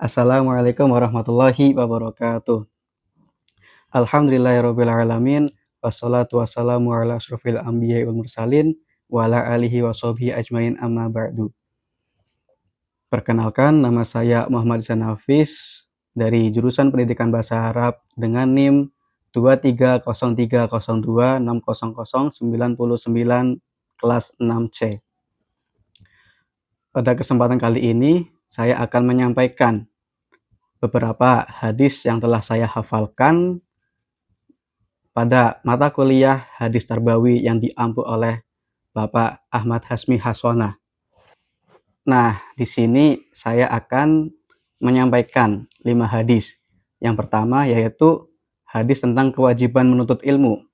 Assalamualaikum warahmatullahi wabarakatuh. Alhamdulillahirrabbilalamin. Wassalatu wassalamu ala asrofil anbiya wal mursalin wa ala alihi wa sahbihi ajmain amma ba'du. Perkenalkan, nama saya Muhammad Ihsan Hafiz dari jurusan Pendidikan Bahasa Arab dengan NIM 230302600999 kelas 6C. Pada kesempatan kali ini, saya akan menyampaikan beberapa hadis yang telah saya hafalkan pada mata kuliah hadis Tarbawi yang diampu oleh Bapak Ahmad Hasmi Haswana. Nah, di sini saya akan menyampaikan 5 hadis. Yang pertama yaitu hadis tentang kewajiban menuntut ilmu.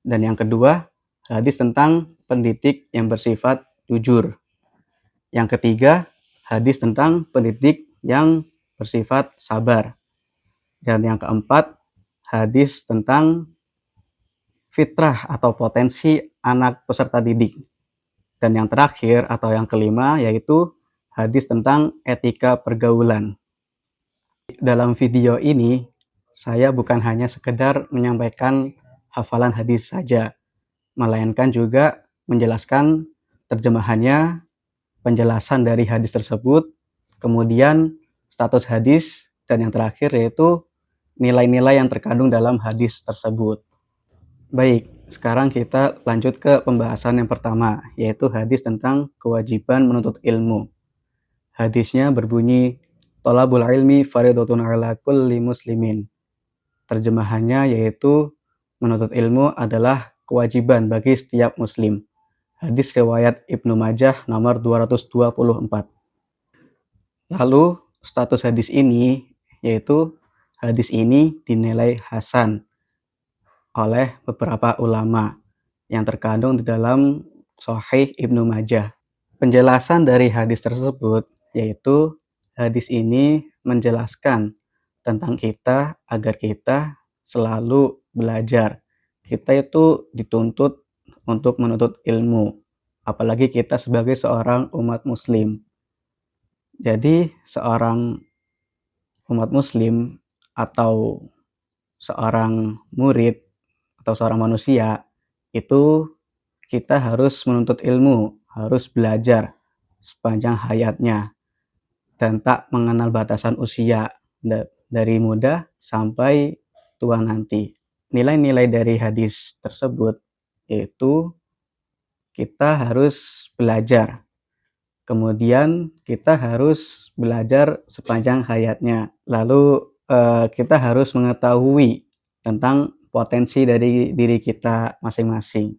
Dan yang kedua, hadis tentang pendidik yang bersifat jujur. Yang ketiga, hadis tentang pendidik yang bersifat sabar. Dan yang keempat, hadis tentang fitrah atau potensi anak peserta didik. Dan yang terakhir atau yang kelima yaitu hadis tentang etika pergaulan. Dalam video ini, saya bukan hanya sekedar menyampaikan hafalan hadis saja, melainkan juga menjelaskan terjemahannya, penjelasan dari hadis tersebut, kemudian status hadis, dan yang terakhir yaitu nilai-nilai yang terkandung dalam hadis tersebut. Baik, sekarang kita lanjut ke pembahasan yang pertama, yaitu hadis tentang kewajiban menuntut ilmu. Hadisnya berbunyi, Thalabul ilmi faridatun ala kulli muslimin. Terjemahannya yaitu, menuntut ilmu adalah kewajiban bagi setiap muslim. Hadis riwayat Ibnu Majah nomor 224. Lalu, status hadis ini, yaitu hadis ini dinilai hasan oleh beberapa ulama yang terkandung di dalam Sahih Ibnu Majah. Penjelasan dari hadis tersebut yaitu hadis ini menjelaskan tentang kita agar kita selalu belajar. Kita itu dituntut untuk menuntut ilmu, apalagi kita sebagai seorang umat muslim. Jadi seorang umat muslim atau seorang murid atau seorang manusia itu kita harus menuntut ilmu, harus belajar sepanjang hayatnya dan tak mengenal batasan usia dari muda sampai tua nanti. Nilai-nilai dari hadis tersebut yaitu kita harus belajar. Kemudian kita harus belajar sepanjang hayatnya. Lalu kita harus mengetahui tentang potensi dari diri kita masing-masing.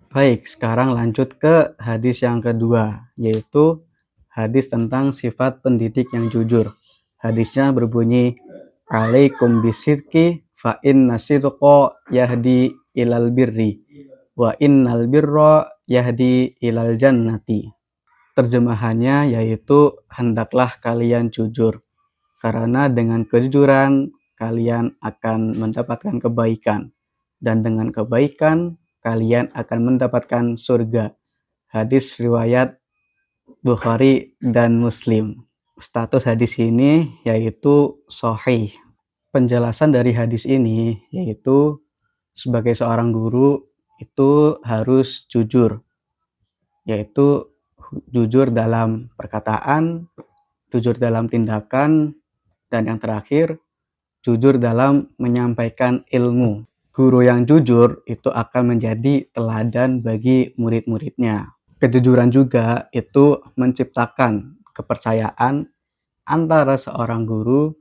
Baik, sekarang lanjut ke hadis yang kedua, yaitu hadis tentang sifat pendidik yang jujur. Hadisnya berbunyi, Alaikum bisidqi fa inna sidqa yahdi ilal birri wa innal birra yahdi ilal jannati. Terjemahannya yaitu, hendaklah kalian jujur, karena dengan kejujuran kalian akan mendapatkan kebaikan, dan dengan kebaikan kalian akan mendapatkan surga. Hadis riwayat Bukhari dan Muslim. Status hadis ini yaitu sahih. Penjelasan dari hadis ini yaitu sebagai seorang guru itu harus jujur, yaitu jujur dalam perkataan, jujur dalam tindakan, dan yang terakhir, jujur dalam menyampaikan ilmu. Guru yang jujur itu akan menjadi teladan bagi murid-muridnya. Kejujuran juga itu menciptakan kepercayaan antara seorang guru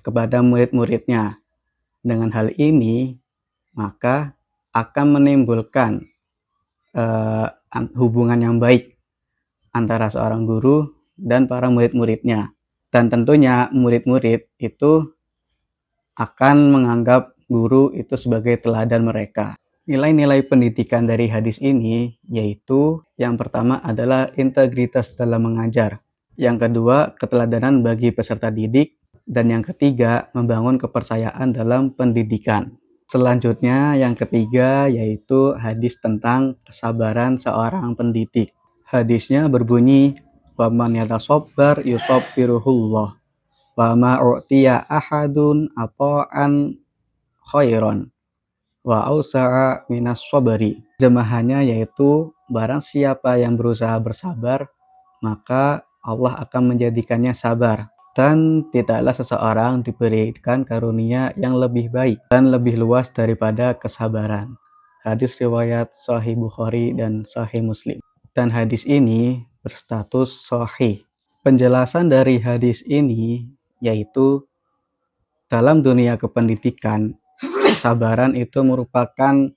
kepada murid-muridnya. Dengan hal ini, maka akan menimbulkan hubungan yang baik antara seorang guru dan para murid-muridnya. Dan tentunya murid-murid itu akan menganggap guru itu sebagai teladan mereka. Nilai-nilai pendidikan dari hadis ini yaitu yang pertama adalah integritas dalam mengajar. Yang kedua, keteladanan bagi peserta didik. Dan yang ketiga, membangun kepercayaan dalam pendidikan. Selanjutnya yang ketiga yaitu hadis tentang kesabaran seorang pendidik. Hadisnya berbunyi, "Waman yatasabbar yusabbiruhullah." wa ma u'tiya ahadun ata'an khairan wa ausa'a minas sabri. Terjemahannya yaitu barang siapa yang berusaha bersabar, maka Allah akan menjadikannya sabar. Dan tidaklah seseorang diberikan karunia yang lebih baik dan lebih luas daripada kesabaran. Hadis riwayat Sahih Bukhari dan Sahih Muslim. Dan hadis ini berstatus sahih. Penjelasan dari hadis ini yaitu dalam dunia kependidikan, kesabaran itu merupakan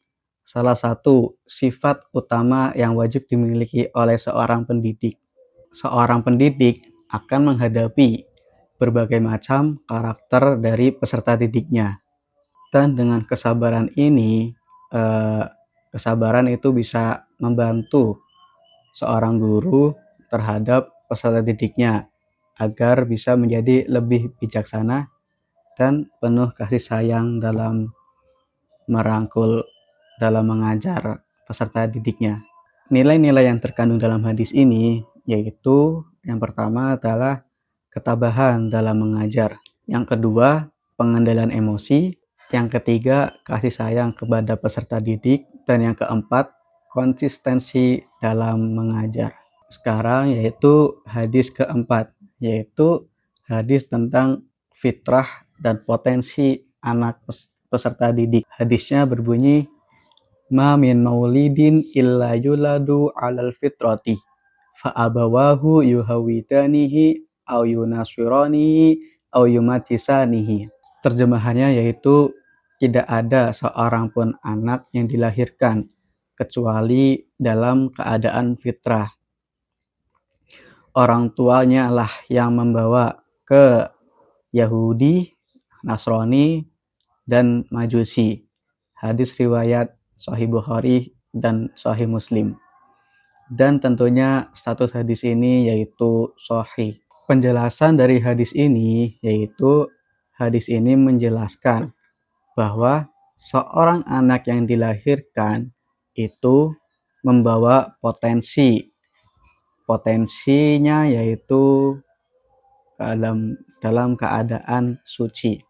salah satu sifat utama yang wajib dimiliki oleh seorang pendidik. Seorang pendidik akan menghadapi berbagai macam karakter dari peserta didiknya. Dan dengan kesabaran ini, kesabaran itu bisa membantu seorang guru terhadap peserta didiknya agar bisa menjadi lebih bijaksana dan penuh kasih sayang dalam merangkul, dalam mengajar peserta didiknya. Nilai-nilai yang terkandung dalam hadis ini yaitu yang pertama adalah ketabahan dalam mengajar. Yang kedua, pengendalian emosi. Yang ketiga, kasih sayang kepada peserta didik. Dan yang keempat, konsistensi dalam mengajar. Sekarang yaitu hadis keempat, yaitu hadis tentang fitrah dan potensi anak peserta didik. Hadisnya berbunyi, ma min maulidin illa yuladu alal fitrati fa'abawahu yuhawidanihi au yunaswiranihi au yumatisanihi. Terjemahannya yaitu tidak ada seorang pun anak yang dilahirkan kecuali dalam keadaan fitrah. Orang tuanya lah yang membawa ke Yahudi, Nasrani, dan Majusi. Hadis riwayat Sahih Bukhari dan Sahih Muslim. Dan tentunya status hadis ini yaitu sahih. Penjelasan dari hadis ini yaitu hadis ini menjelaskan bahwa seorang anak yang dilahirkan itu membawa potensi. Potensinya yaitu dalam keadaan suci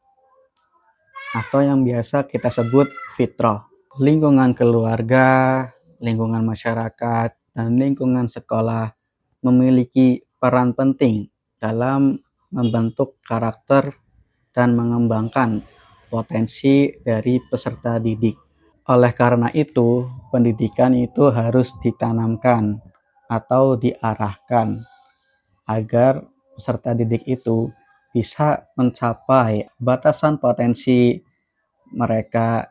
atau yang biasa kita sebut fitrah. Lingkungan keluarga, lingkungan masyarakat, dan lingkungan sekolah memiliki peran penting dalam membentuk karakter dan mengembangkan potensi dari peserta didik. Oleh karena itu, pendidikan itu harus ditanamkan atau diarahkan agar peserta didik itu bisa mencapai batasan potensi mereka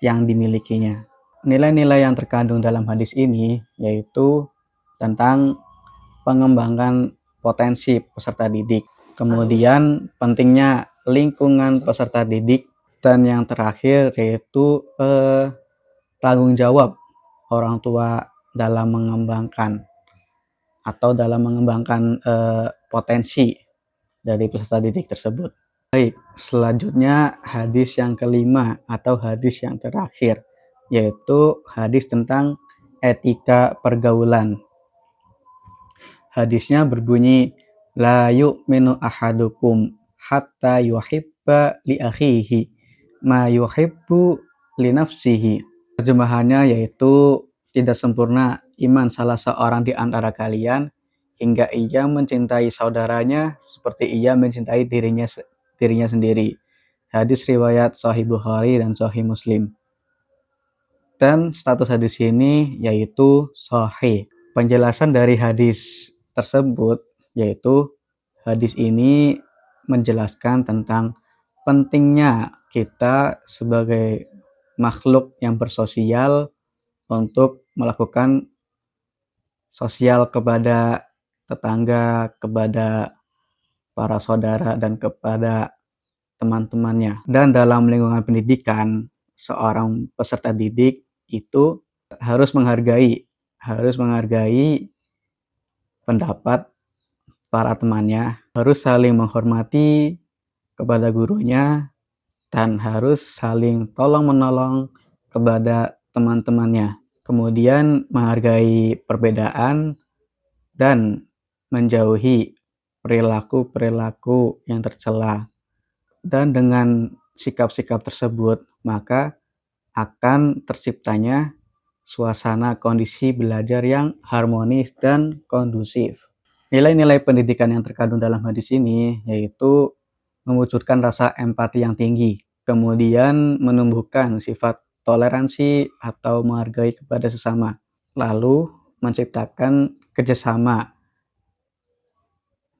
yang dimilikinya. Nilai-nilai yang terkandung dalam hadis ini yaitu tentang pengembangan potensi peserta didik, kemudian pentingnya lingkungan peserta didik, dan yang terakhir yaitu tanggung jawab orang tua dalam mengembangkan atau dalam mengembangkan potensi dari peserta didik tersebut. Baik, selanjutnya hadis yang kelima atau hadis yang terakhir, yaitu hadis tentang etika pergaulan. Hadisnya berbunyi, la yu'minu ahadukum hatta yuhibba li akhihi ma yuhibbu li nafsihi. Terjemahannya yaitu tidak sempurna iman salah seorang di antara kalian hingga ia mencintai saudaranya seperti ia mencintai dirinya sendiri. Hadis riwayat Sahih Bukhari dan Sahih Muslim. Dan status hadis ini yaitu sahih. Penjelasan dari hadis tersebut yaitu hadis ini menjelaskan tentang pentingnya kita sebagai makhluk yang bersosial untuk melakukan sosial kepada tetangga, kepada para saudara, dan kepada teman-temannya. Dan dalam lingkungan pendidikan, seorang peserta didik itu harus menghargai pendapat para temannya, harus saling menghormati kepada gurunya, dan harus saling tolong-menolong kepada teman-temannya. Kemudian menghargai perbedaan dan menjauhi perilaku-perilaku yang tercela. Dan dengan sikap-sikap tersebut, maka akan terciptanya suasana kondisi belajar yang harmonis dan kondusif. Nilai-nilai pendidikan yang terkandung dalam hadis ini yaitu mewujudkan rasa empati yang tinggi, kemudian menumbuhkan sifat toleransi atau menghargai kepada sesama, lalu menciptakan kerjasama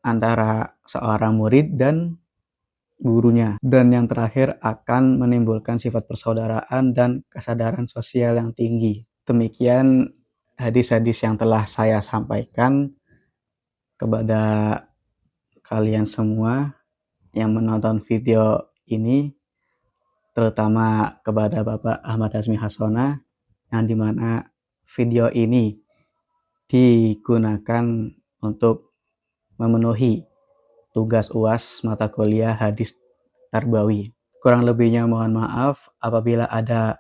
antara seorang murid dan gurunya, dan yang terakhir akan menimbulkan sifat persaudaraan dan kesadaran sosial yang tinggi. Demikian hadis-hadis yang telah saya sampaikan kepada kalian semua yang menonton video ini, terutama kepada Bapak Ahmad Hazmi Hasona, yang dimana video ini digunakan untuk memenuhi tugas UAS mata kuliah hadis Tarbawi. Kurang lebihnya mohon maaf apabila ada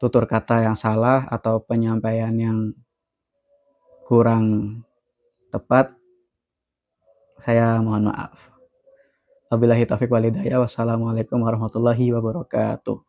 tutur kata yang salah atau penyampaian yang kurang tepat, saya mohon maaf. Wabillahi taufiq wal hidayah. Wassalamualaikum warahmatullahi wabarakatuh.